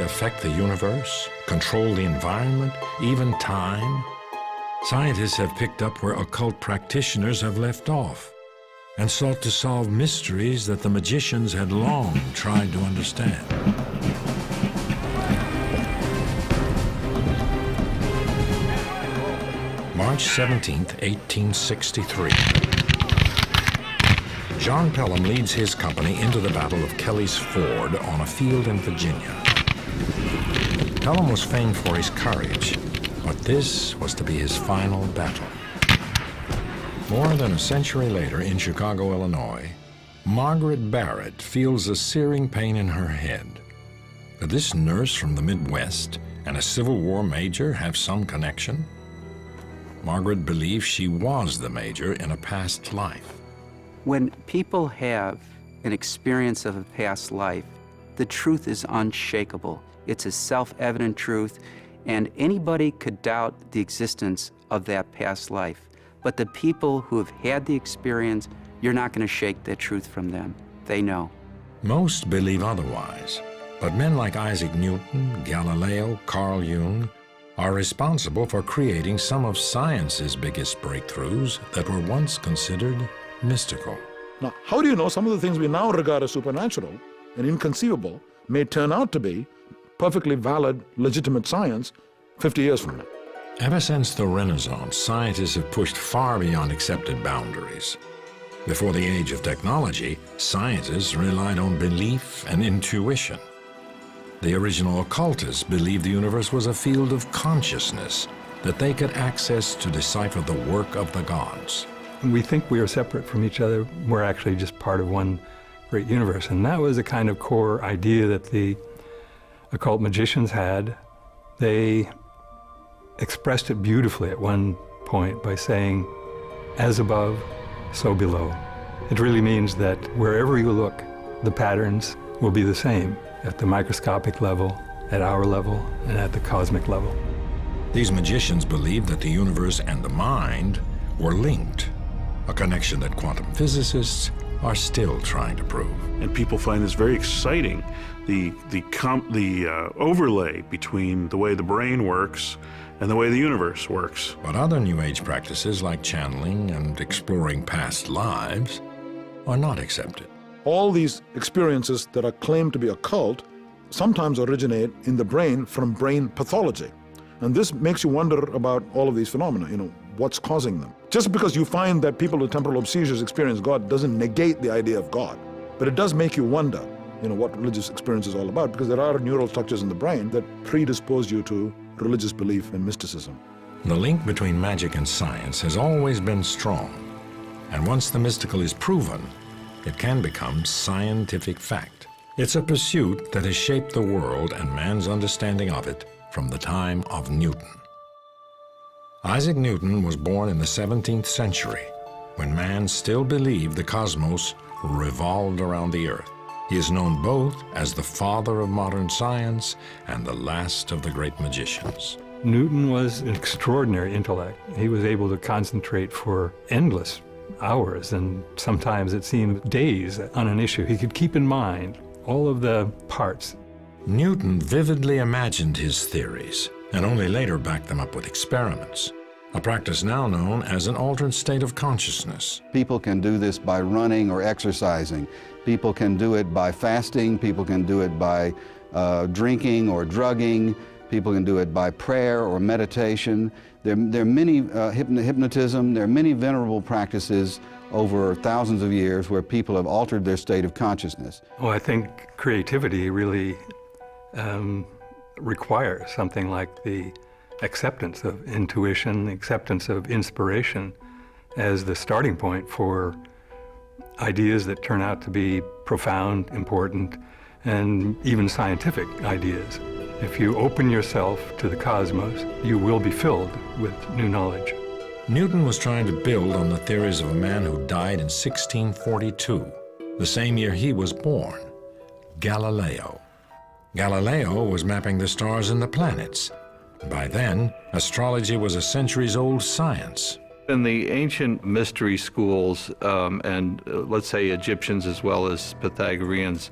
Affect the universe, control the environment, even time? Scientists have picked up where occult practitioners have left off and sought to solve mysteries that the magicians had long tried to understand. March 17, 1863. John Pelham leads his company into the Battle of Kelly's Ford on a field in Virginia. Pelham was famed for his courage, but this was to be his final battle. More than a century later in Chicago, Illinois, Margaret Barrett feels a searing pain in her head. Could this nurse from the Midwest and a Civil War major have some connection? Margaret believes she was the major in a past life. When people have an experience of a past life, the truth is unshakable. It's a self-evident truth, and anybody could doubt the existence of that past life. But the people who have had the experience, you're not going to shake that truth from them. They know. Most believe otherwise, but men like Isaac Newton, Galileo, Carl Jung are responsible for creating some of science's biggest breakthroughs that were once considered mystical. Now, how do you know some of the things we now regard as supernatural and inconceivable may turn out to be perfectly valid, legitimate science 50 years from now? Ever since the Renaissance, scientists have pushed far beyond accepted boundaries. Before the age of technology, scientists relied on belief and intuition. The original occultists believed the universe was a field of consciousness that they could access to decipher the work of the gods. We think we are separate from each other. We're actually just part of one great universe. And that was a kind of core idea that the occult magicians had. They expressed it beautifully at one point by saying, as above, so below. It really means that wherever you look, the patterns will be the same at the microscopic level, at our level, and at the cosmic level. These magicians believed that the universe and the mind were linked, a connection that quantum physicists are still trying to prove. And people find this very exciting, the overlay between the way the brain works and the way the universe works. But other New Age practices like channeling and exploring past lives are not accepted. All these experiences that are claimed to be occult sometimes originate in the brain from brain pathology. And this makes you wonder about all of these phenomena, what's causing them. Just because you find that people with temporal lobe seizures experience God doesn't negate the idea of God. But it does make you wonder, what religious experience is all about, because there are neural structures in the brain that predispose you to religious belief and mysticism. The link between magic and science has always been strong. And once the mystical is proven, it can become scientific fact. It's a pursuit that has shaped the world and man's understanding of it from the time of Newton. Isaac Newton was born in the 17th century, when man still believed the cosmos revolved around the earth. He is known both as the father of modern science and the last of the great magicians. Newton was an extraordinary intellect. He was able to concentrate for endless hours, and sometimes it seemed days on an issue. He could keep in mind all of the parts. Newton vividly imagined his theories and only later backed them up with experiments, a practice now known as an altered state of consciousness. People can do this by running or exercising. People can do it by fasting. People can do it by drinking or drugging. People can do it by prayer or meditation. There are many, hypnotism, there are many venerable practices over thousands of years where people have altered their state of consciousness. Well, I think creativity really requires something like the acceptance of intuition, acceptance of inspiration as the starting point for ideas that turn out to be profound, important, and even scientific ideas. If you open yourself to the cosmos, you will be filled with new knowledge. Newton was trying to build on the theories of a man who died in 1642, the same year he was born, Galileo. Galileo was mapping the stars and the planets. By then, astrology was a centuries-old science. In the ancient mystery schools, let's say Egyptians as well as Pythagoreans,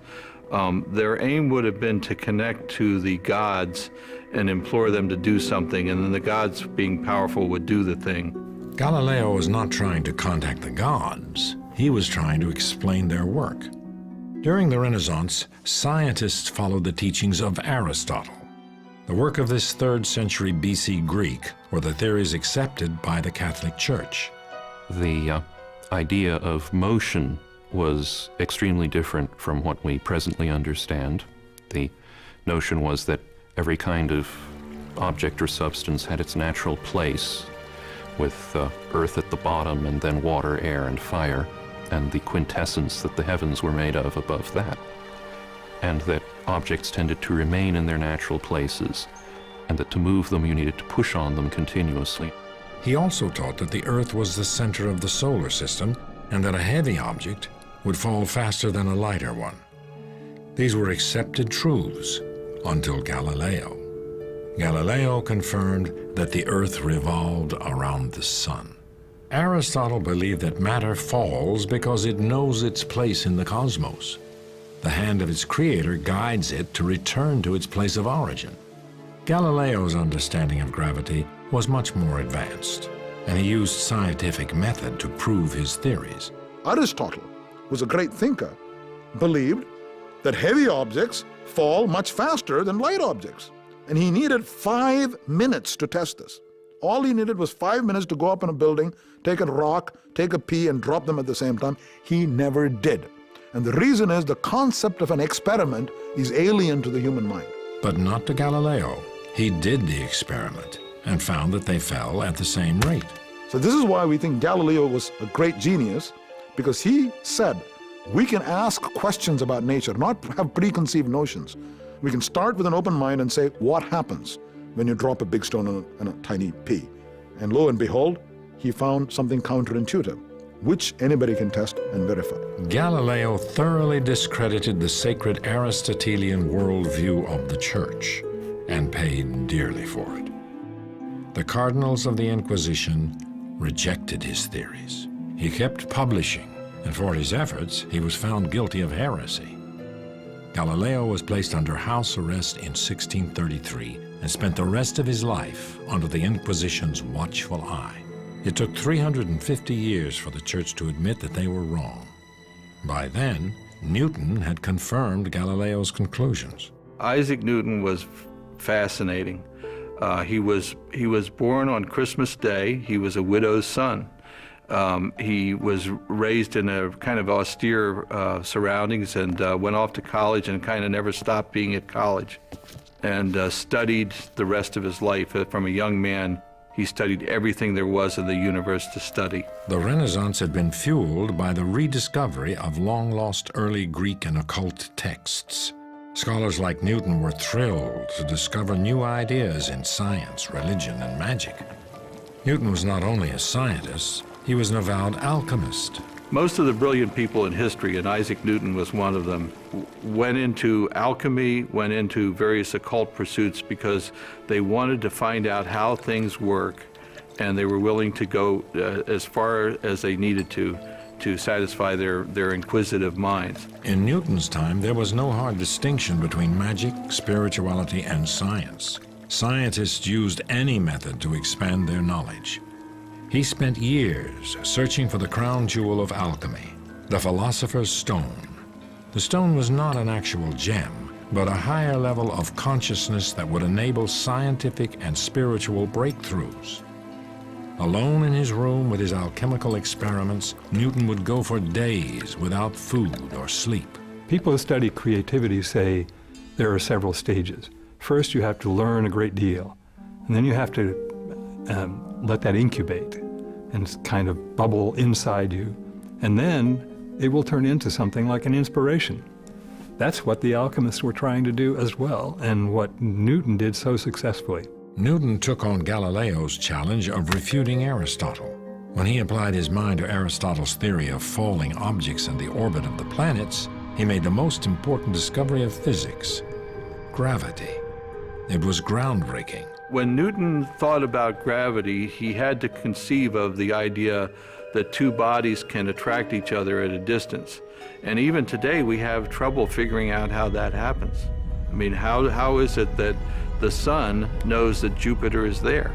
their aim would have been to connect to the gods and implore them to do something, and then the gods, being powerful, would do the thing. Galileo was not trying to contact the gods. He was trying to explain their work. During the Renaissance, scientists followed the teachings of Aristotle. The work of this 3rd century BC Greek were the theories accepted by the Catholic Church. The idea of motion was extremely different from what we presently understand. The notion was that every kind of object or substance had its natural place, with earth at the bottom and then water, air, and fire, and the quintessence that the heavens were made of above that, and that objects tended to remain in their natural places, and that to move them you needed to push on them continuously. He also taught that the Earth was the center of the solar system and that a heavy object would fall faster than a lighter one. These were accepted truths until Galileo. Galileo confirmed that the Earth revolved around the sun. Aristotle believed that matter falls because it knows its place in the cosmos. The hand of its creator guides it to return to its place of origin. Galileo's understanding of gravity was much more advanced, and he used scientific method to prove his theories. Aristotle, who was a great thinker, believed that heavy objects fall much faster than light objects. And he needed 5 minutes to test this. All he needed was 5 minutes to go up in a building, take a rock, take a pea, and drop them at the same time. He never did. And the reason is the concept of an experiment is alien to the human mind. But not to Galileo. He did the experiment and found that they fell at the same rate. So this is why we think Galileo was a great genius, because he said, we can ask questions about nature, not have preconceived notions. We can start with an open mind and say, what happens when you drop a big stone on a tiny pea? And lo and behold, he found something counterintuitive, which anybody can test and verify. Galileo thoroughly discredited the sacred Aristotelian worldview of the Church and paid dearly for it. The cardinals of the Inquisition rejected his theories. He kept publishing, and for his efforts, he was found guilty of heresy. Galileo was placed under house arrest in 1633 and spent the rest of his life under the Inquisition's watchful eye. It took 350 years for the Church to admit that they were wrong. By then, Newton had confirmed Galileo's conclusions. Isaac Newton was fascinating. He was born on Christmas Day. He was a widow's son. He was raised in a kind of austere surroundings and went off to college and kind of never stopped being at college, and studied the rest of his life. From a young man, he studied everything there was in the universe to study. The Renaissance had been fueled by the rediscovery of long-lost early Greek and occult texts. Scholars like Newton were thrilled to discover new ideas in science, religion, and magic. Newton was not only a scientist, he was an avowed alchemist. Most of the brilliant people in history, and Isaac Newton was one of them, went into alchemy, went into various occult pursuits because they wanted to find out how things work, and they were willing to go as far as they needed to satisfy their inquisitive minds. In Newton's time, there was no hard distinction between magic, spirituality, and science. Scientists used any method to expand their knowledge. He spent years searching for the crown jewel of alchemy, the philosopher's stone. The stone was not an actual gem, but a higher level of consciousness that would enable scientific and spiritual breakthroughs. Alone in his room with his alchemical experiments, Newton would go for days without food or sleep. People who study creativity say there are several stages. First, you have to learn a great deal, and then you have to let that incubate and kind of bubble inside you, and then it will turn into something like an inspiration. That's what the alchemists were trying to do as well, and what Newton did so successfully. Newton took on Galileo's challenge of refuting Aristotle. When he applied his mind to Aristotle's theory of falling objects in the orbit of the planets, he made the most important discovery of physics: gravity. It was groundbreaking. When Newton thought about gravity, he had to conceive of the idea that two bodies can attract each other at a distance. And even today, we have trouble figuring out how that happens. I mean, how is it that the sun knows that Jupiter is there?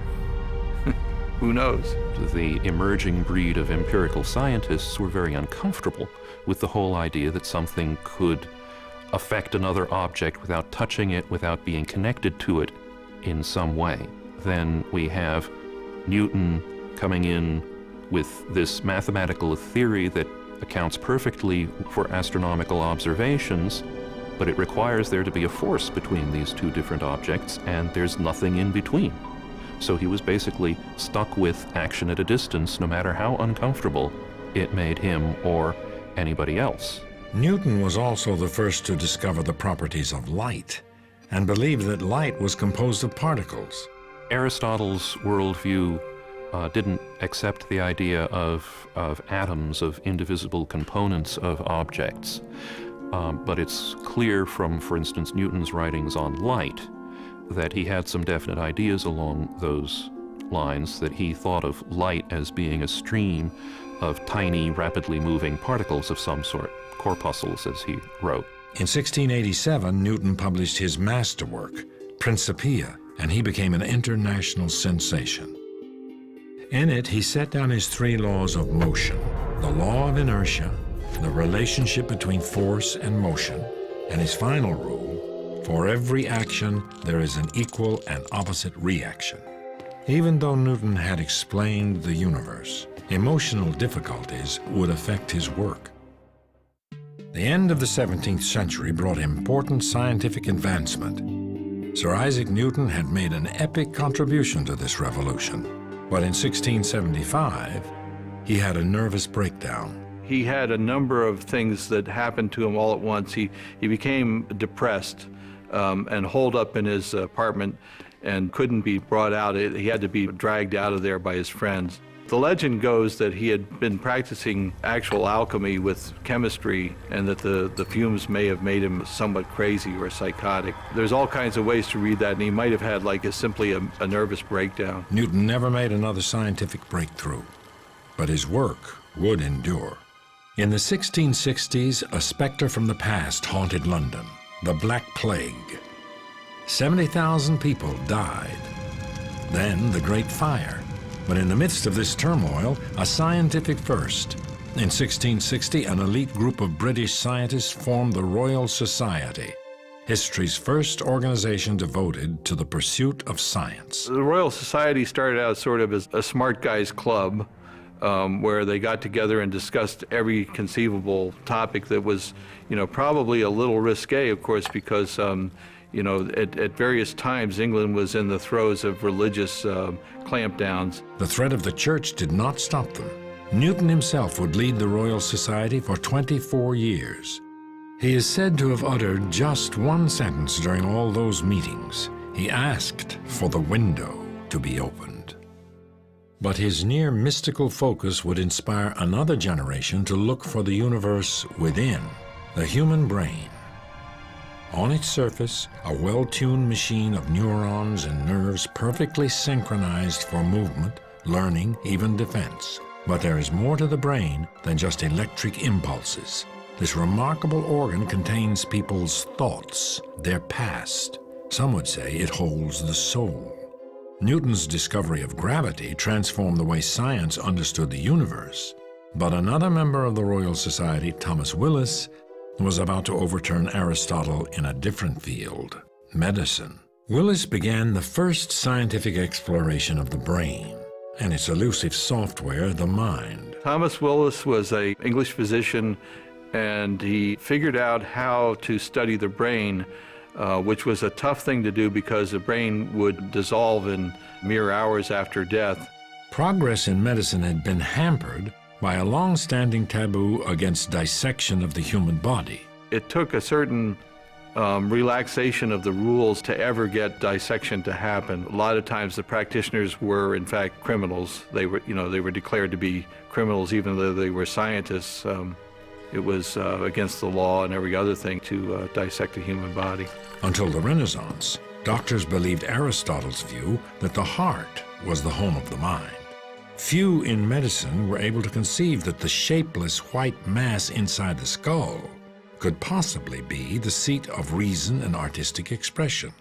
Who knows? The emerging breed of empirical scientists were very uncomfortable with the whole idea that something could affect another object without touching it, without being connected to it in some way. Then we have Newton coming in with this mathematical theory that accounts perfectly for astronomical observations, but it requires there to be a force between these two different objects, and there's nothing in between. So he was basically stuck with action at a distance, no matter how uncomfortable it made him or anybody else. Newton was also the first to discover the properties of light and believed that light was composed of particles. Aristotle's worldview didn't accept the idea of atoms, of indivisible components of objects. But it's clear from, for instance, Newton's writings on light that he had some definite ideas along those lines, that he thought of light as being a stream of tiny, rapidly moving particles of some sort, corpuscles, as he wrote. In 1687, Newton published his masterwork, Principia, and he became an international sensation. In it, he set down his three laws of motion: the law of inertia, the relationship between force and motion, and his final rule: for every action, there is an equal and opposite reaction. Even though Newton had explained the universe, emotional difficulties would affect his work. The end of the 17th century brought important scientific advancement. Sir Isaac Newton had made an epic contribution to this revolution, but in 1675, he had a nervous breakdown. He had a number of things that happened to him all at once. He became depressed and holed up in his apartment and couldn't be brought out. He had to be dragged out of there by his friends. The legend goes that he had been practicing actual alchemy with chemistry, and that the fumes may have made him somewhat crazy or psychotic. There's all kinds of ways to read that, and he might have had simply a nervous breakdown. Newton never made another scientific breakthrough, but his work would endure. In the 1660s, a specter from the past haunted London: the Black Plague. 70,000 people died. Then the Great Fire. But in the midst of this turmoil, a scientific first. In 1660, an elite group of British scientists formed the Royal Society, history's first organization devoted to the pursuit of science. The Royal Society started out sort of as a smart guys club, where they got together and discussed every conceivable topic that was, probably a little risque, of course, because at various times, England was in the throes of religious clampdowns. The threat of the church did not stop them. Newton himself would lead the Royal Society for 24 years. He is said to have uttered just one sentence during all those meetings. He asked for the window to be opened. But his near mystical focus would inspire another generation to look for the universe within, the human brain. On its surface, a well-tuned machine of neurons and nerves perfectly synchronized for movement, learning, even defense. But there is more to the brain than just electric impulses. This remarkable organ contains people's thoughts, their past. Some would say it holds the soul. Newton's discovery of gravity transformed the way science understood the universe. But another member of the Royal Society, Thomas Willis, was about to overturn Aristotle in a different field: medicine. Willis began the first scientific exploration of the brain and its elusive software, the mind. Thomas Willis was an English physician, and he figured out how to study the brain, which was a tough thing to do because the brain would dissolve in mere hours after death. Progress in medicine had been hampered by a long-standing taboo against dissection of the human body. It took a certain relaxation of the rules to ever get dissection to happen. A lot of times the practitioners were in fact criminals. They were declared to be criminals even though they were scientists. It was against the law and every other thing to dissect a human body. Until the Renaissance, doctors believed Aristotle's view that the heart was the home of the mind. Few in medicine were able to conceive that the shapeless white mass inside the skull could possibly be the seat of reason and artistic expression.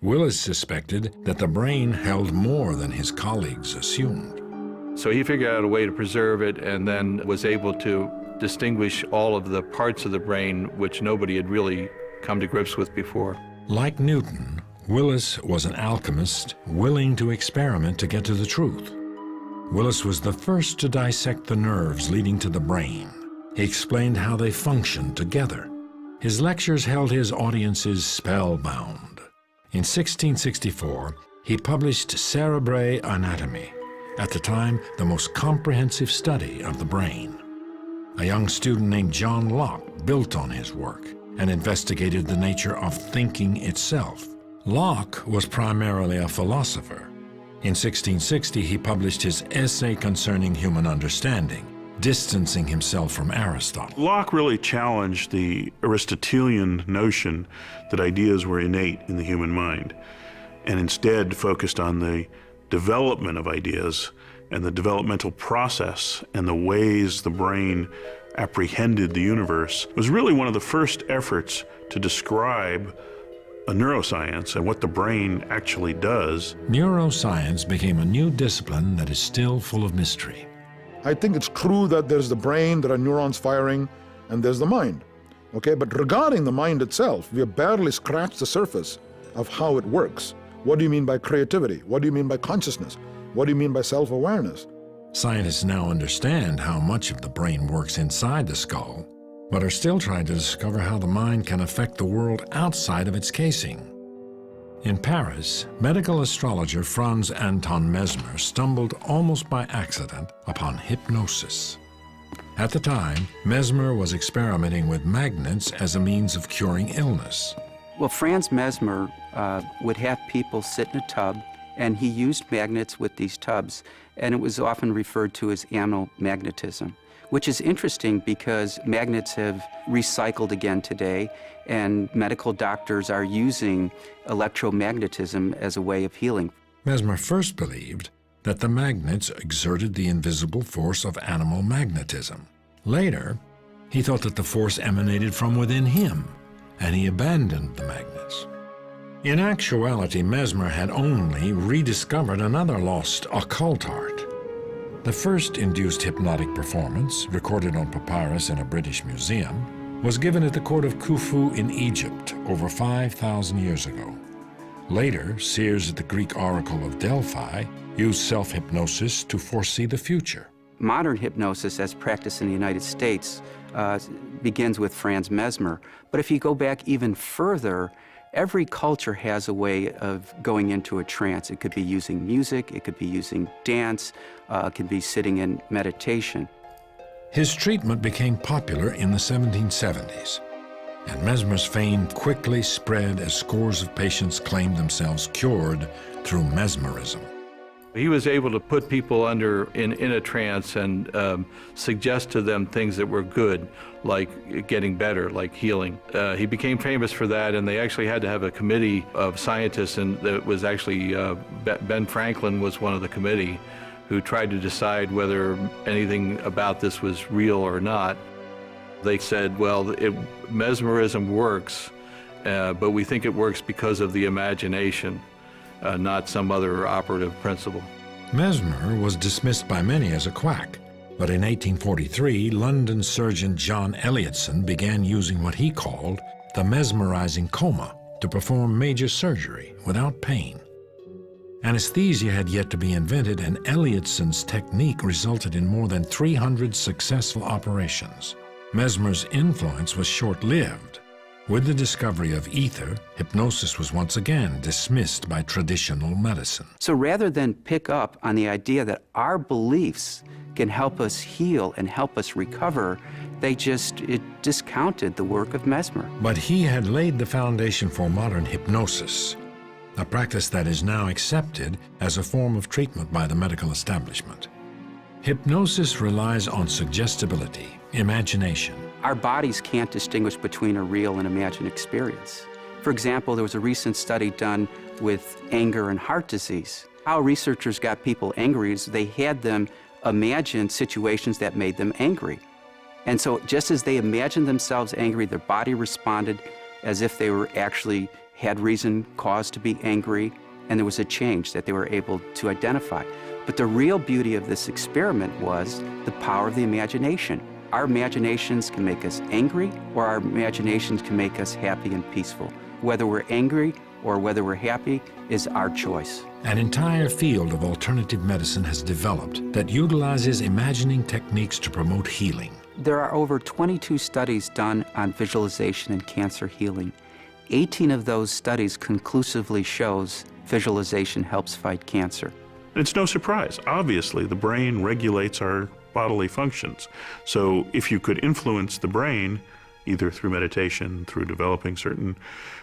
Willis suspected that the brain held more than his colleagues assumed. So he figured out a way to preserve it and then was able to distinguish all of the parts of the brain which nobody had really come to grips with before. Like Newton, Willis was an alchemist willing to experiment to get to the truth. Willis was the first to dissect the nerves leading to the brain. He explained how they functioned together. His lectures held his audiences spellbound. In 1664, he published Cerebrae Anatomy, at the time the most comprehensive study of the brain. A young student named John Locke built on his work and investigated the nature of thinking itself. Locke was primarily a philosopher. In 1660, he published his Essay Concerning Human Understanding, distancing himself from Aristotle. Locke really challenged the Aristotelian notion that ideas were innate in the human mind, and instead focused on the development of ideas and the developmental process and the ways the brain apprehended the universe. It was really one of the first efforts to describe a neuroscience and what the brain actually does. Neuroscience became a new discipline that is still full of mystery. I think it's true that there's the brain, there are neurons firing, and there's the mind. Okay, but regarding the mind itself, we have barely scratched the surface of how it works. What do you mean by creativity? What do you mean by consciousness? What do you mean by self-awareness? Scientists now understand how much of the brain works inside the skull, but are still trying to discover how the mind can affect the world outside of its casing. In Paris, medical astrologer Franz Anton Mesmer stumbled almost by accident upon hypnosis. At the time, Mesmer was experimenting with magnets as a means of curing illness. Well, Franz Mesmer would have people sit in a tub, and he used magnets with these tubs, and it was often referred to as amnomagnetism, which is interesting because magnets have recycled again today, and medical doctors are using electromagnetism as a way of healing. Mesmer first believed that the magnets exerted the invisible force of animal magnetism. Later, he thought that the force emanated from within him, and he abandoned the magnets. In actuality, Mesmer had only rediscovered another lost occult art. The first induced hypnotic performance, recorded on papyrus in a British museum, was given at the court of Khufu in Egypt over 5,000 years ago. Later, seers at the Greek oracle of Delphi used self-hypnosis to foresee the future. Modern hypnosis, as practiced in the United States, begins with Franz Mesmer. But if you go back even further, every culture has a way of going into a trance. It could be using music, it could be using dance, it could be sitting in meditation. His treatment became popular in the 1770s, and Mesmer's fame quickly spread as scores of patients claimed themselves cured through mesmerism. He was able to put people in a trance and suggest to them things that were good, like getting better, like healing. He became famous for that, and they actually had to have a committee of scientists, and that was actually Ben Franklin was one of the committee who tried to decide whether anything about this was real or not. They said, well, mesmerism works, but we think it works because of the imagination. Not some other operative principle. Mesmer was dismissed by many as a quack, but in 1843, London surgeon John Elliotson began using what he called the mesmerizing coma to perform major surgery without pain. Anesthesia had yet to be invented, and Elliotson's technique resulted in more than 300 successful operations. Mesmer's influence was short-lived. With the discovery of ether, hypnosis was once again dismissed by traditional medicine. So rather than pick up on the idea that our beliefs can help us heal and help us recover, It discounted the work of Mesmer. But he had laid the foundation for modern hypnosis, a practice that is now accepted as a form of treatment by the medical establishment. Hypnosis relies on suggestibility, imagination. Our bodies can't distinguish between a real and imagined experience. For example, there was a recent study done with anger and heart disease. How researchers got people angry is they had them imagine situations that made them angry. And so just as they imagined themselves angry, their body responded as if they were actually had reason, cause to be angry, and there was a change that they were able to identify. But the real beauty of this experiment was the power of the imagination. Our imaginations can make us angry, or our imaginations can make us happy and peaceful. Whether we're angry or whether we're happy is our choice. An entire field of alternative medicine has developed that utilizes imagining techniques to promote healing. There are over 22 studies done on visualization and cancer healing. 18 of those studies conclusively shows visualization helps fight cancer. It's no surprise. Obviously, the brain regulates our bodily functions. So if you could influence the brain, either through meditation, through developing certain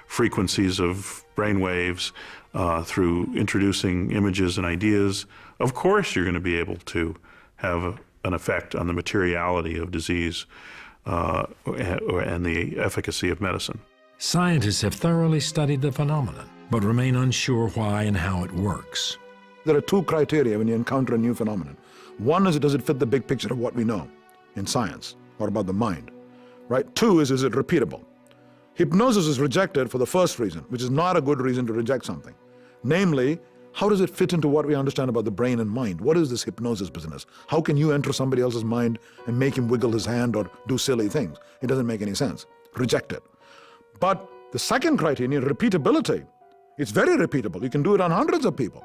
frequencies of brain waves, through introducing images and ideas, of course you're going to be able to have an effect on the materiality of disease and the efficacy of medicine. Scientists have thoroughly studied the phenomenon, but remain unsure why and how it works. There are two criteria when you encounter a new phenomenon. One is, does it fit the big picture of what we know in science or about the mind, right? Two is it repeatable? Hypnosis is rejected for the first reason, which is not a good reason to reject something. Namely, how does it fit into what we understand about the brain and mind? What is this hypnosis business? How can you enter somebody else's mind and make him wiggle his hand or do silly things? It doesn't make any sense. Reject it. But the second criterion, repeatability, it's very repeatable. You can do it on hundreds of people.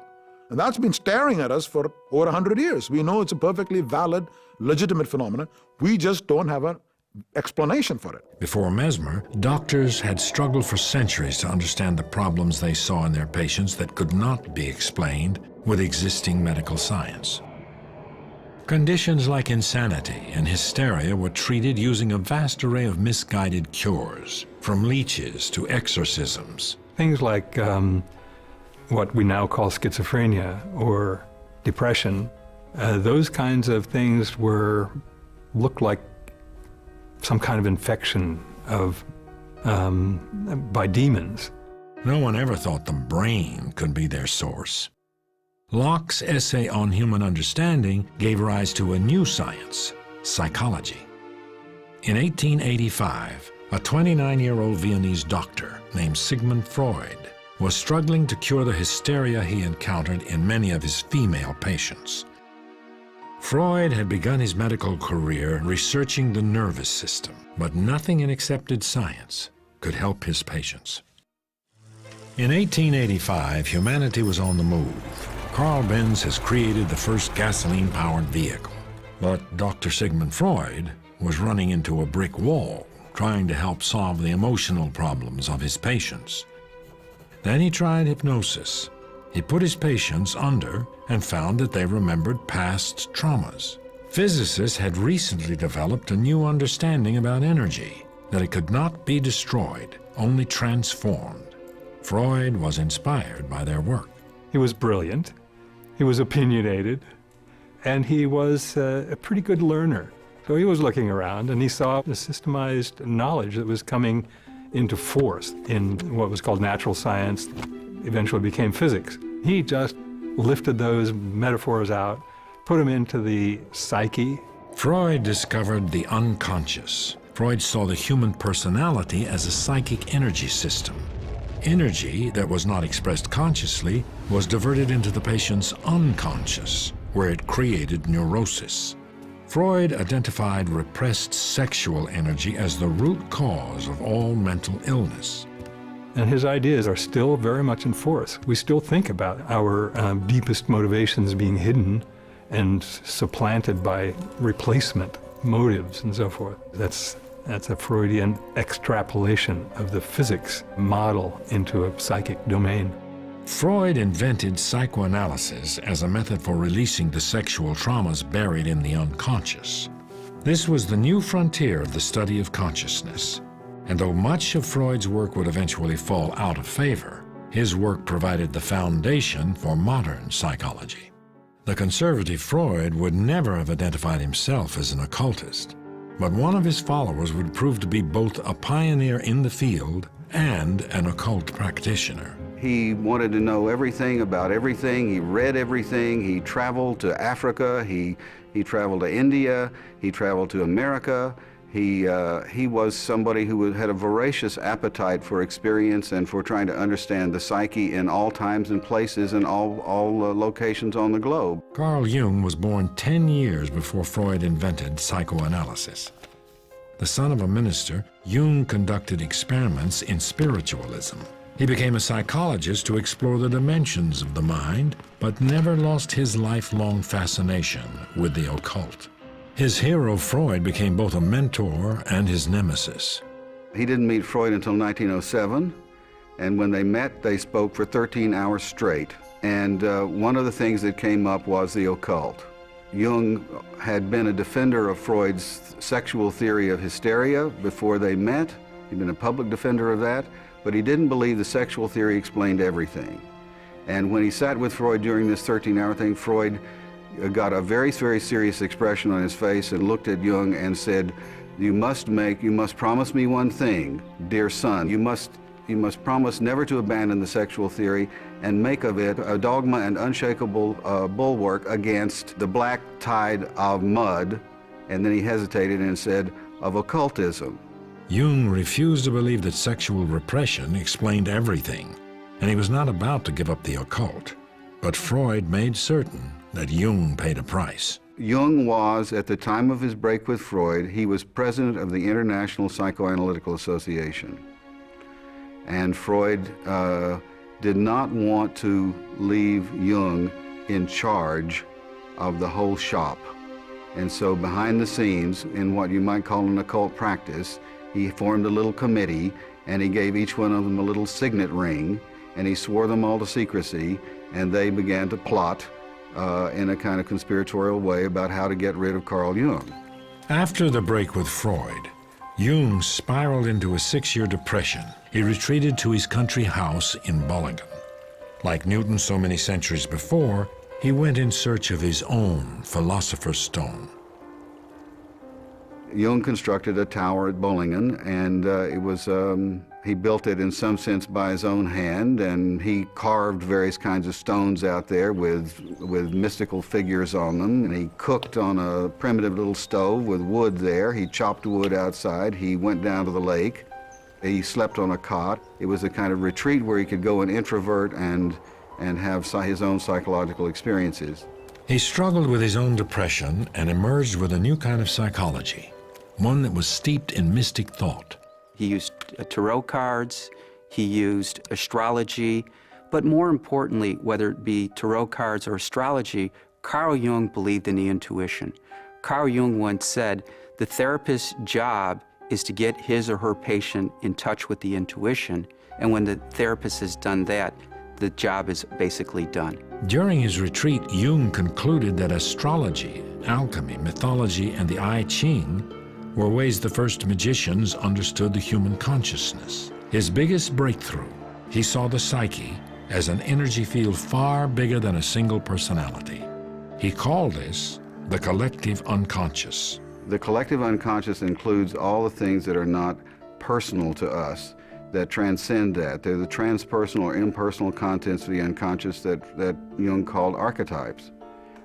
And that's been staring at us for over 100 years. We know it's a perfectly valid, legitimate phenomenon. We just don't have an explanation for it. Before Mesmer, doctors had struggled for centuries to understand the problems they saw in their patients that could not be explained with existing medical science. Conditions like insanity and hysteria were treated using a vast array of misguided cures, from leeches to exorcisms. Things like what we now call schizophrenia or depression, those kinds of things looked like some kind of infection by demons. No one ever thought the brain could be their source. Locke's essay on human understanding gave rise to a new science, psychology. In 1885, a 29-year-old Viennese doctor named Sigmund Freud was struggling to cure the hysteria he encountered in many of his female patients. Freud had begun his medical career researching the nervous system, but nothing in accepted science could help his patients. In 1885, humanity was on the move. Carl Benz has created the first gasoline-powered vehicle. But Dr. Sigmund Freud was running into a brick wall, trying to help solve the emotional problems of his patients. Then he tried hypnosis. He put his patients under and found that they remembered past traumas. Physicists had recently developed a new understanding about energy, that it could not be destroyed, only transformed. Freud was inspired by their work. He was brilliant, he was opinionated, and he was a pretty good learner. So he was looking around and he saw the systemized knowledge that was coming into force in what was called natural science, eventually became physics. He just lifted those metaphors out, put them into the psyche. Freud discovered the unconscious. Freud saw the human personality as a psychic energy system. Energy that was not expressed consciously was diverted into the patient's unconscious, where it created neurosis. Freud identified repressed sexual energy as the root cause of all mental illness. And his ideas are still very much in force. We still think about our deepest motivations being hidden and supplanted by replacement motives and so forth. That's a Freudian extrapolation of the physics model into a psychic domain. Freud invented psychoanalysis as a method for releasing the sexual traumas buried in the unconscious. This was the new frontier of the study of consciousness. And though much of Freud's work would eventually fall out of favor, his work provided the foundation for modern psychology. The conservative Freud would never have identified himself as an occultist, but one of his followers would prove to be both a pioneer in the field and an occult practitioner. He wanted to know everything about everything. He read everything. He traveled to Africa. He traveled to India. He traveled to America. He was somebody who had a voracious appetite for experience and for trying to understand the psyche in all times and places and all locations on the globe. Carl Jung was born 10 years before Freud invented psychoanalysis. The son of a minister, Jung conducted experiments in spiritualism. He became a psychologist to explore the dimensions of the mind, but never lost his lifelong fascination with the occult. His hero, Freud, became both a mentor and his nemesis. He didn't meet Freud until 1907, and when they met, they spoke for 13 hours straight. And one of the things that came up was the occult. Jung had been a defender of Freud's sexual theory of hysteria before they met. He'd been a public defender of that, but he didn't believe the sexual theory explained everything. And when he sat with Freud during this 13-hour thing, Freud got a very, very serious expression on his face and looked at Jung and said, you must promise me one thing, dear son. You must promise never to abandon the sexual theory and make of it a dogma and unshakable bulwark against the black tide of mud. And then he hesitated and said, of occultism. Jung refused to believe that sexual repression explained everything, and he was not about to give up the occult. But Freud made certain that Jung paid a price. Jung was, at the time of his break with Freud, he was president of the International Psychoanalytical Association. And Freud did not want to leave Jung in charge of the whole shop. And so behind the scenes, in what you might call an occult practice, he formed a little committee, and he gave each one of them a little signet ring, and he swore them all to secrecy, and they began to plot in a kind of conspiratorial way about how to get rid of Carl Jung. After the break with Freud, Jung spiraled into a 6-year depression. He retreated to his country house in Bollingen. Like Newton so many centuries before, he went in search of his own philosopher's stone. Jung constructed a tower at Bollingen, and he built it in some sense by his own hand, and he carved various kinds of stones out there with mystical figures on them, and he cooked on a primitive little stove with wood there. He chopped wood outside. He went down to the lake. He slept on a cot. It was a kind of retreat where he could go and introvert and have his own psychological experiences. He struggled with his own depression and emerged with a new kind of psychology, one that was steeped in mystic thought. He used tarot cards, he used astrology, but more importantly, whether it be tarot cards or astrology, Carl Jung believed in the intuition. Carl Jung once said, the therapist's job is to get his or her patient in touch with the intuition, and when the therapist has done that, the job is basically done. During his retreat, Jung concluded that astrology, alchemy, mythology, and the I Ching were ways the first magicians understood the human consciousness. His biggest breakthrough, he saw the psyche as an energy field far bigger than a single personality. He called this the collective unconscious. The collective unconscious includes all the things that are not personal to us, that transcend that. They're the transpersonal or impersonal contents of the unconscious that Jung called archetypes.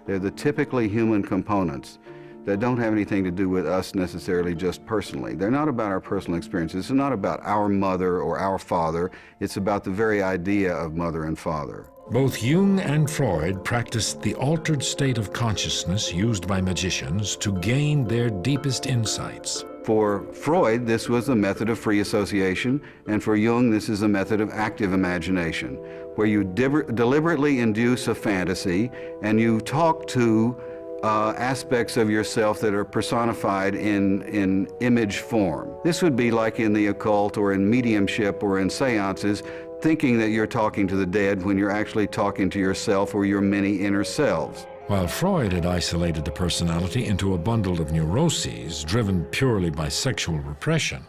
They're the typically human components that don't have anything to do with us necessarily just personally. They're not about our personal experiences. It's not about our mother or our father. It's about the very idea of mother and father. Both Jung and Freud practiced the altered state of consciousness used by magicians to gain their deepest insights. For Freud, this was a method of free association, and for Jung, this is a method of active imagination, where you deliberately induce a fantasy and you talk to aspects of yourself that are personified in image form. This would be like in the occult or in mediumship or in seances, thinking that you're talking to the dead when you're actually talking to yourself or your many inner selves. While Freud had isolated the personality into a bundle of neuroses driven purely by sexual repression,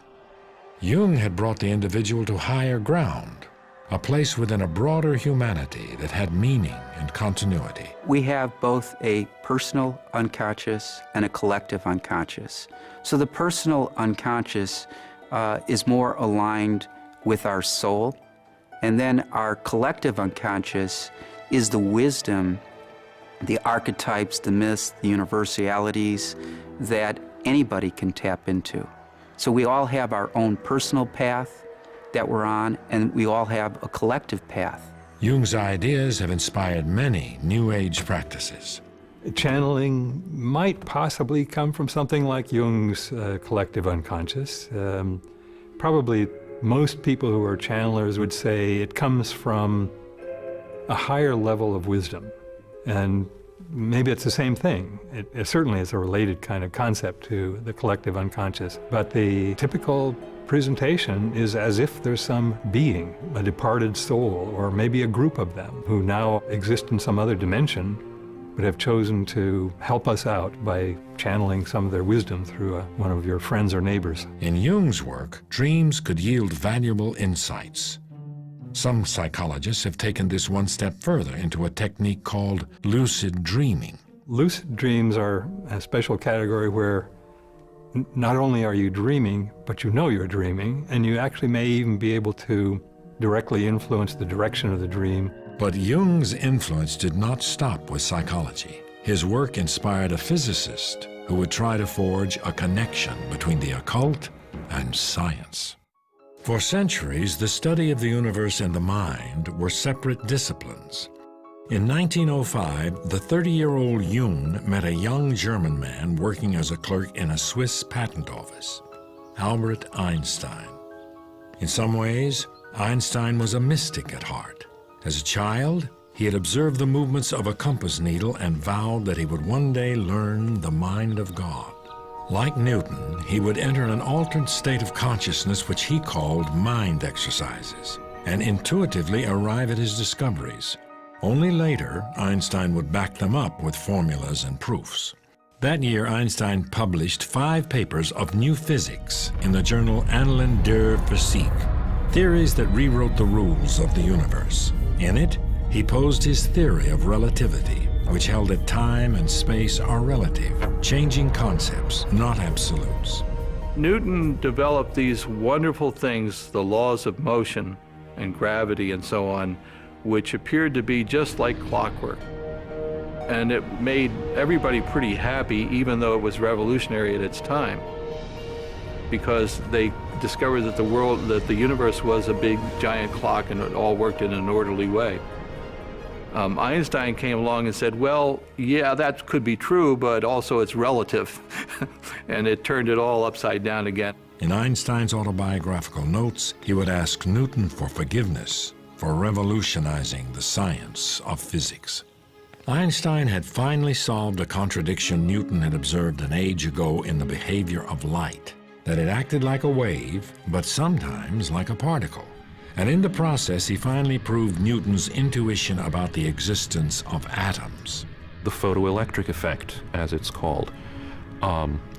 Jung had brought the individual to higher ground, a place within a broader humanity that had meaning and continuity. We have both a personal unconscious and a collective unconscious. So the personal unconscious is more aligned with our soul, and then our collective unconscious is the wisdom, the archetypes, the myths, the universalities that anybody can tap into. So we all have our own personal path that we're on, and we all have a collective path. Jung's ideas have inspired many New Age practices. Channeling might possibly come from something like Jung's collective unconscious. Probably most people who are channelers would say it comes from a higher level of wisdom. And maybe it's the same thing. It certainly is a related kind of concept to the collective unconscious. But the typical presentation is as if there's some being, a departed soul, or maybe a group of them who now exist in some other dimension, but have chosen to help us out by channeling some of their wisdom through one of your friends or neighbors. In Jung's work, dreams could yield valuable insights. Some psychologists have taken this one step further into a technique called lucid dreaming. Lucid dreams are a special category where not only are you dreaming, but you know you're dreaming, and you actually may even be able to directly influence the direction of the dream. But Jung's influence did not stop with psychology. His work inspired a physicist who would try to forge a connection between the occult and science. For centuries, the study of the universe and the mind were separate disciplines. In 1905, the 30-year-old Jung met a young German man working as a clerk in a Swiss patent office, Albert Einstein. In some ways, Einstein was a mystic at heart. As a child, he had observed the movements of a compass needle and vowed that he would one day learn the mind of God. Like Newton, he would enter an altered state of consciousness which he called mind exercises, and intuitively arrive at his discoveries. Only later, Einstein would back them up with formulas and proofs. That year, Einstein published 5 papers of new physics in the journal Annalen der Physik, theories that rewrote the rules of the universe. In it, he posed his theory of relativity, which held that time and space are relative, changing concepts, not absolutes. Newton developed these wonderful things, the laws of motion and gravity and so on, which appeared to be just like clockwork. And it made everybody pretty happy, even though it was revolutionary at its time, because they discovered that the universe was a big giant clock and it all worked in an orderly way. Einstein came along and said, well, yeah, that could be true, but also it's relative. And it turned it all upside down again. In Einstein's autobiographical notes, he would ask Newton for forgiveness for revolutionizing the science of physics. Einstein had finally solved a contradiction Newton had observed an age ago in the behavior of light, that it acted like a wave, but sometimes like a particle. And in the process, he finally proved Newton's intuition about the existence of atoms. The photoelectric effect, as it's called.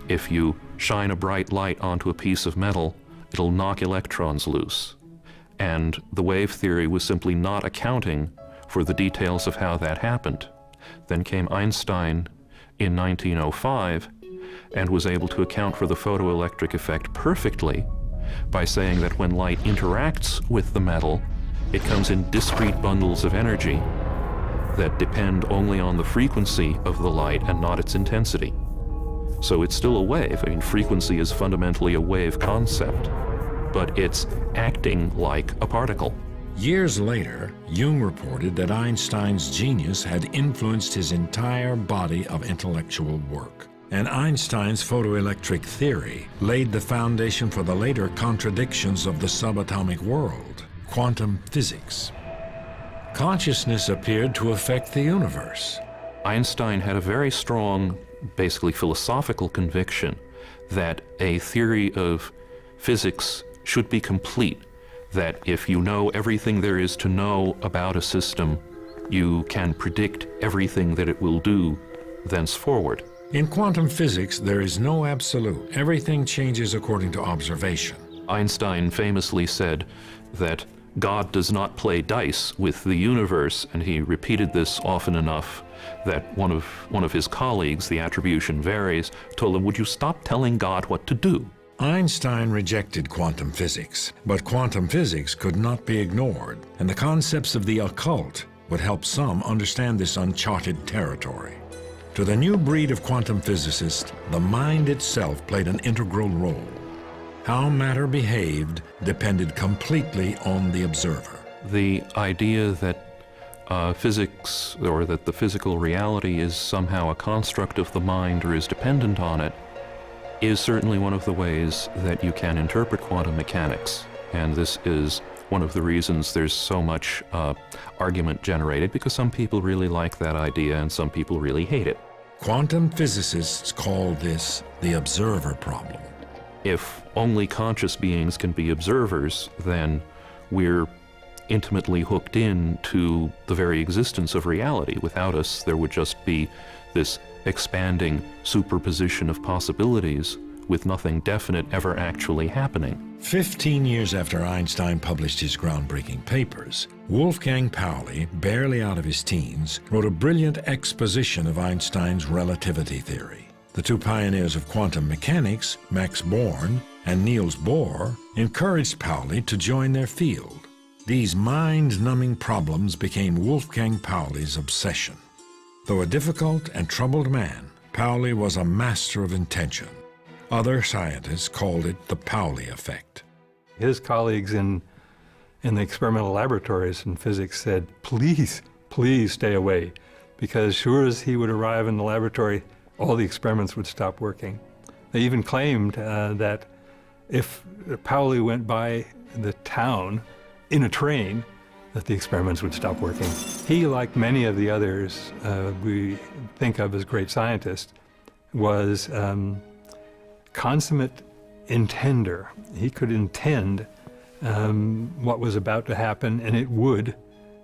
If you shine a bright light onto a piece of metal, it'll knock electrons loose. And the wave theory was simply not accounting for the details of how that happened. Then came Einstein in 1905 and was able to account for the photoelectric effect perfectly by saying that when light interacts with the metal, it comes in discrete bundles of energy that depend only on the frequency of the light and not its intensity. So it's still a wave. I mean, frequency is fundamentally a wave concept, but it's acting like a particle. Years later, Jung reported that Einstein's genius had influenced his entire body of intellectual work. And Einstein's photoelectric theory laid the foundation for the later contradictions of the subatomic world, quantum physics. Consciousness appeared to affect the universe. Einstein had a very strong, basically philosophical conviction that a theory of physics should be complete, that if you know everything there is to know about a system, you can predict everything that it will do thenceforward. In quantum physics, there is no absolute. Everything changes according to observation. Einstein famously said that God does not play dice with the universe, and he repeated this often enough that one of his colleagues, the attribution varies, told him, "Would you stop telling God what to do?" Einstein rejected quantum physics, but quantum physics could not be ignored, and the concepts of the occult would help some understand this uncharted territory. To the new breed of quantum physicists, the mind itself played an integral role. How matter behaved depended completely on the observer. The idea that physics, or that the physical reality is somehow a construct of the mind or is dependent on it, is certainly one of the ways that you can interpret quantum mechanics. And this is one of the reasons there's so much argument generated, because some people really like that idea and some people really hate it. Quantum physicists call this the observer problem. If only conscious beings can be observers, then we're intimately hooked in to the very existence of reality. Without us, there would just be this expanding superposition of possibilities with nothing definite ever actually happening. 15 years after Einstein published his groundbreaking papers, Wolfgang Pauli, barely out of his teens, wrote a brilliant exposition of Einstein's relativity theory. The two pioneers of quantum mechanics, Max Born and Niels Bohr, encouraged Pauli to join their field. These mind-numbing problems became Wolfgang Pauli's obsession. Though a difficult and troubled man, Pauli was a master of intention. Other scientists called it the Pauli effect. His colleagues in the experimental laboratories in physics said, please, please stay away, because sure as he would arrive in the laboratory, all the experiments would stop working. They even claimed that if Pauli went by the town in a train, that the experiments would stop working. He, like many of the others we think of as great scientists, was consummate intender. He could intend what was about to happen, and it would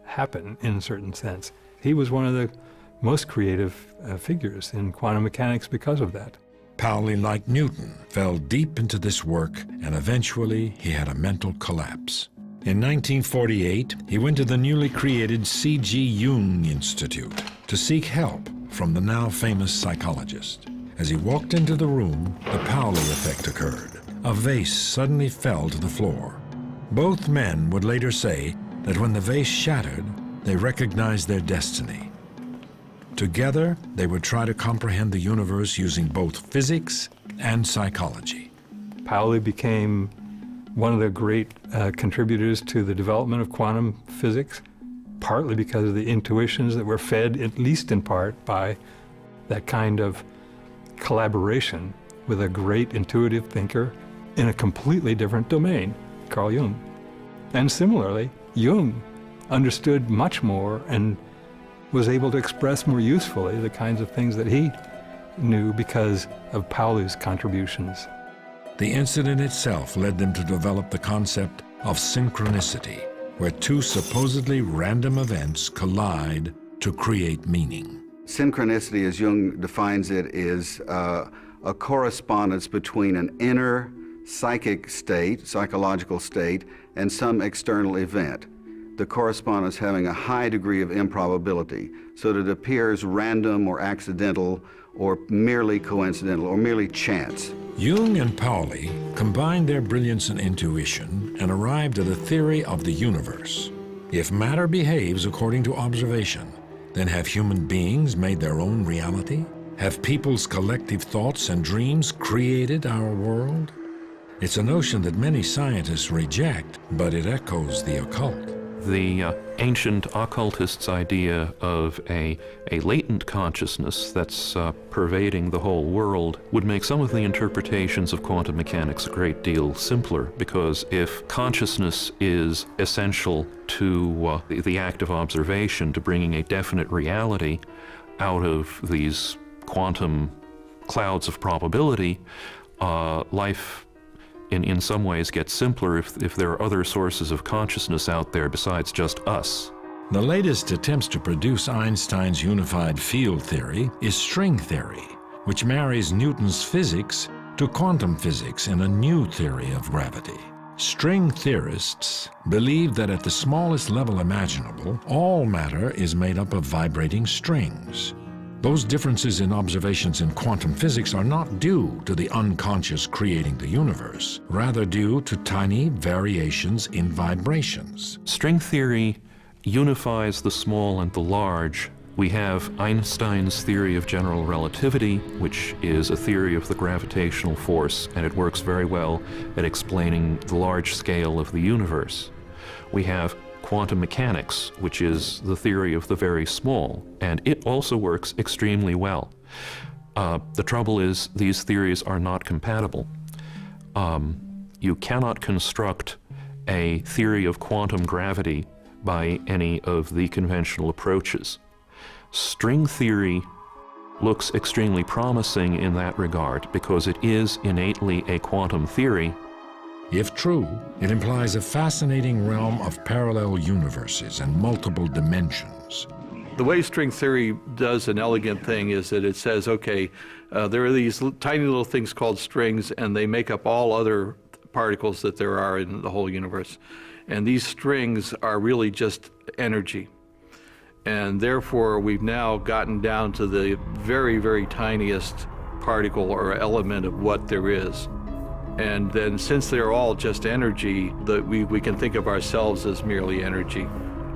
happen in a certain sense. He was one of the most creative figures in quantum mechanics because of that. Pauli, like Newton, fell deep into this work, and eventually he had a mental collapse. In 1948, he went to the newly created C.G. Jung Institute to seek help from the now famous psychologist. As he walked into the room, the Pauli effect occurred. A vase suddenly fell to the floor. Both men would later say that when the vase shattered, they recognized their destiny. Together, they would try to comprehend the universe using both physics and psychology. Pauli became one of the great contributors to the development of quantum physics, partly because of the intuitions that were fed, at least in part, by that kind of collaboration with a great intuitive thinker in a completely different domain, Carl Jung. And similarly, Jung understood much more and was able to express more usefully the kinds of things that he knew because of Pauli's contributions. The incident itself led them to develop the concept of synchronicity, where two supposedly random events collide to create meaning. Synchronicity, as Jung defines it, is a correspondence between an inner psychic state, psychological state, and some external event. The correspondence having a high degree of improbability, so that it appears random or accidental or merely coincidental or merely chance. Jung and Pauli combined their brilliance and intuition and arrived at a theory of the universe. If matter behaves according to observation, then have human beings made their own reality? Have people's collective thoughts and dreams created our world? It's a notion that many scientists reject, but it echoes the occult. The ancient occultists' idea of a latent consciousness that's pervading the whole world would make some of the interpretations of quantum mechanics a great deal simpler, because if consciousness is essential to the act of observation, to bringing a definite reality out of these quantum clouds of probability, life in some ways gets simpler if there are other sources of consciousness out there besides just us. The latest attempts to produce Einstein's unified field theory is string theory, which marries Newton's physics to quantum physics in a new theory of gravity. String theorists believe that at the smallest level imaginable, all matter is made up of vibrating strings. Those differences in observations in quantum physics are not due to the unconscious creating the universe, rather due to tiny variations in vibrations. String theory unifies the small and the large. We have Einstein's theory of general relativity, which is a theory of the gravitational force, and it works very well at explaining the large scale of the universe. We have quantum mechanics, which is the theory of the very small, and it also works extremely well. The trouble is these theories are not compatible. You cannot construct a theory of quantum gravity by any of the conventional approaches. String theory looks extremely promising in that regard because it is innately a quantum theory. If true, it implies a fascinating realm of parallel universes and multiple dimensions. The way string theory does an elegant thing is that it says, okay, there are these tiny little things called strings, and they make up all other particles that there are in the whole universe. And these strings are really just energy. And therefore, we've now gotten down to the very, very tiniest particle or element of what there is. And then since they're all just energy, we can think of ourselves as merely energy,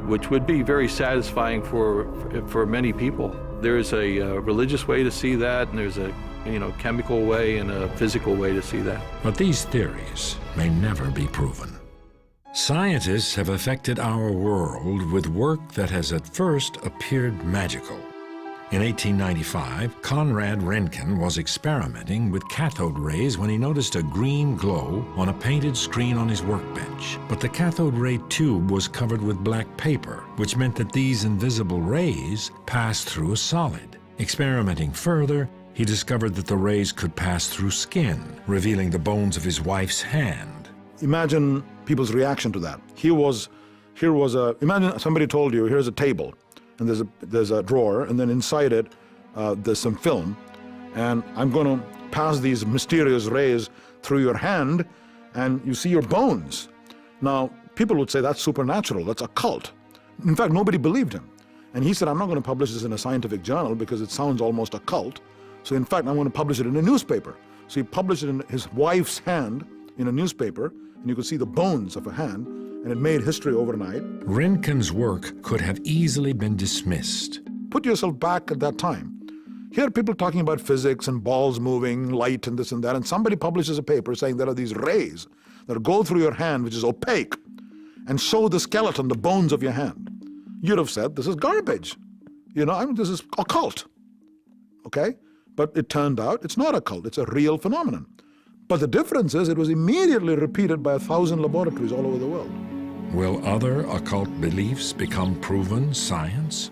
which would be very satisfying for many people. There's a religious way to see that, and there's a chemical way and a physical way to see that. But these theories may never be proven. Scientists have affected our world with work that has at first appeared magical. In 1895, Conrad Röntgen was experimenting with cathode rays when he noticed a green glow on a painted screen on his workbench. But the cathode ray tube was covered with black paper, which meant that these invisible rays passed through a solid. Experimenting further, he discovered that the rays could pass through skin, revealing the bones of his wife's hand. Imagine people's reaction to that. Imagine somebody told you, here's a table, and there's a drawer, and then inside it, there's some film, and I'm going to pass these mysterious rays through your hand, and you see your bones. Now, people would say that's supernatural, that's occult. In fact, nobody believed him. And he said, I'm not going to publish this in a scientific journal because it sounds almost occult. So in fact, I'm going to publish it in a newspaper. So he published it in his wife's hand in a newspaper, and you could see the bones of a hand, and it made history overnight. Röntgen's work could have easily been dismissed. Put yourself back at that time. Here are people talking about physics and balls moving, light and this and that, and somebody publishes a paper saying there are these rays that go through your hand, which is opaque, and show the skeleton, the bones of your hand. You'd have said, this is garbage. This is occult. Okay? But it turned out it's not occult, it's a real phenomenon. But the difference is it was immediately repeated by 1,000 laboratories all over the world. Will other occult beliefs become proven science?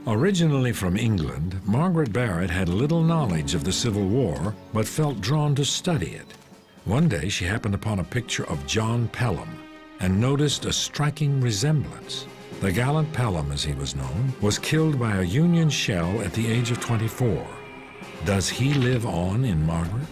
Originally from England, Margaret Barrett had little knowledge of the Civil War, but felt drawn to study it. One day she happened upon a picture of John Pelham and noticed a striking resemblance. The gallant Pelham, as he was known, was killed by a Union shell at the age of 24. Does he live on in Margaret?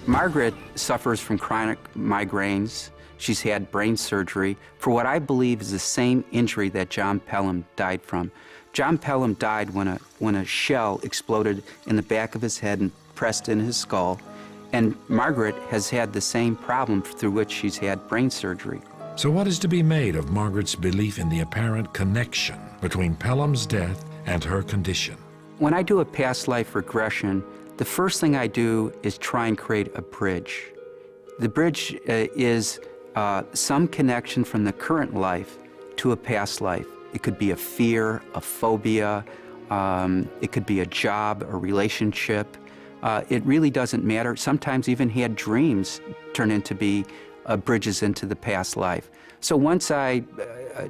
Margaret suffers from chronic migraines. She's had brain surgery for what I believe is the same injury that John Pelham died from. John Pelham died when a shell exploded in the back of his head and pressed in his skull. And Margaret has had the same problem through which she's had brain surgery. So what is to be made of Margaret's belief in the apparent connection between Pelham's death and her condition? When I do a past life regression, the first thing I do is try and create a bridge. The bridge is some connection from the current life to a past life. It could be a fear, a phobia, it could be a job, a relationship. It really doesn't matter. Sometimes even had dreams turn into be bridges into the past life. So once I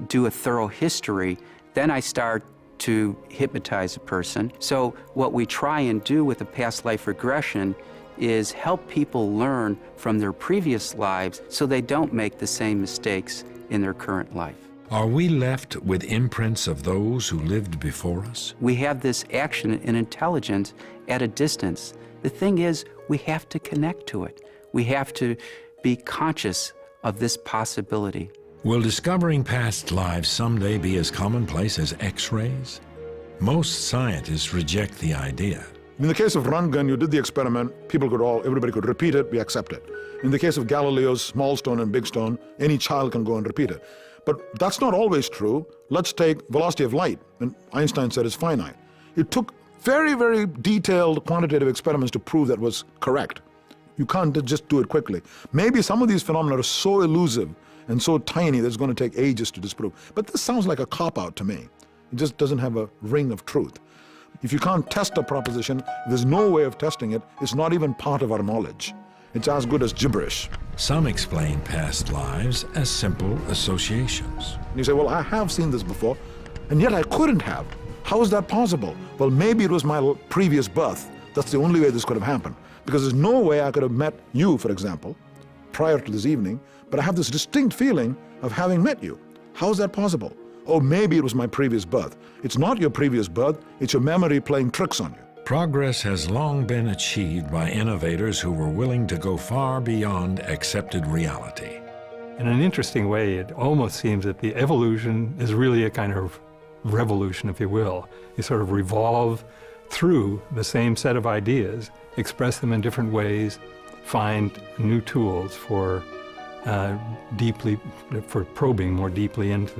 do a thorough history, then I start to hypnotize a person. So what we try and do with a past life regression is help people learn from their previous lives so they don't make the same mistakes in their current life. Are we left with imprints of those who lived before us? We have this action and intelligence at a distance. The thing is, we have to connect to it. We have to be conscious of this possibility. Will discovering past lives someday be as commonplace as X-rays? Most scientists reject the idea. In the case of Röntgen, you did the experiment, everybody could repeat it, we accept it. In the case of Galileo's small stone and big stone, any child can go and repeat it. But that's not always true. Let's take velocity of light, and Einstein said it's finite. It took very, very detailed quantitative experiments to prove that was correct. You can't just do it quickly. Maybe some of these phenomena are so elusive and so tiny that it's going to take ages to disprove. But this sounds like a cop-out to me. It just doesn't have a ring of truth. If you can't test a proposition, there's no way of testing it. It's not even part of our knowledge. It's as good as gibberish. Some explain past lives as simple associations. And you say, well, I have seen this before, and yet I couldn't have. How is that possible? Well, maybe it was my previous birth. That's the only way this could have happened. Because there's no way I could have met you, for example, prior to this evening, but I have this distinct feeling of having met you. How is that possible? Oh, maybe it was my previous birth. It's not your previous birth, it's your memory playing tricks on you. Progress has long been achieved by innovators who were willing to go far beyond accepted reality. In an interesting way, it almost seems that the evolution is really a kind of revolution, if you will. You sort of revolve through the same set of ideas, express them in different ways, find new tools for probing more deeply into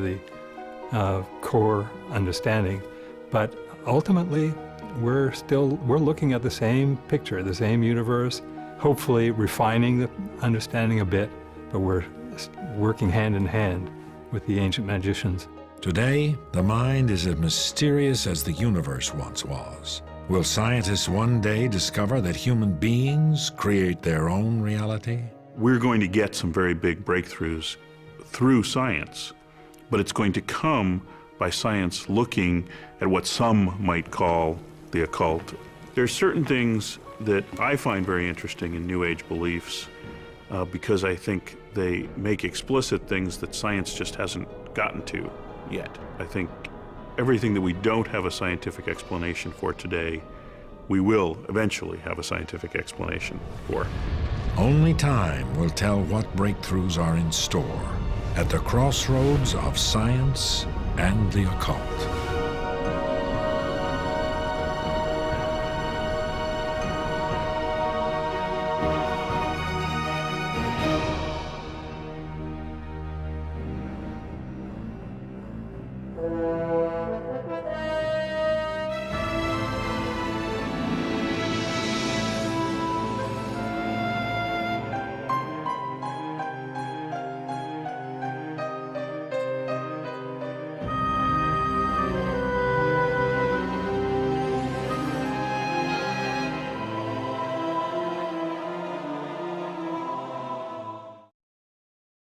the core understanding. But ultimately, we're looking at the same picture, the same universe, hopefully refining the understanding a bit, but we're working hand in hand with the ancient magicians. Today, the mind is as mysterious as the universe once was. Will scientists one day discover that human beings create their own reality? We're going to get some very big breakthroughs through science, but it's going to come by science looking at what some might call the occult. There's certain things that I find very interesting in New Age beliefs because I think they make explicit things that science just hasn't gotten to yet. I think everything that we don't have a scientific explanation for today, we will eventually have a scientific explanation for. Only time will tell what breakthroughs are in store at the crossroads of science and the occult.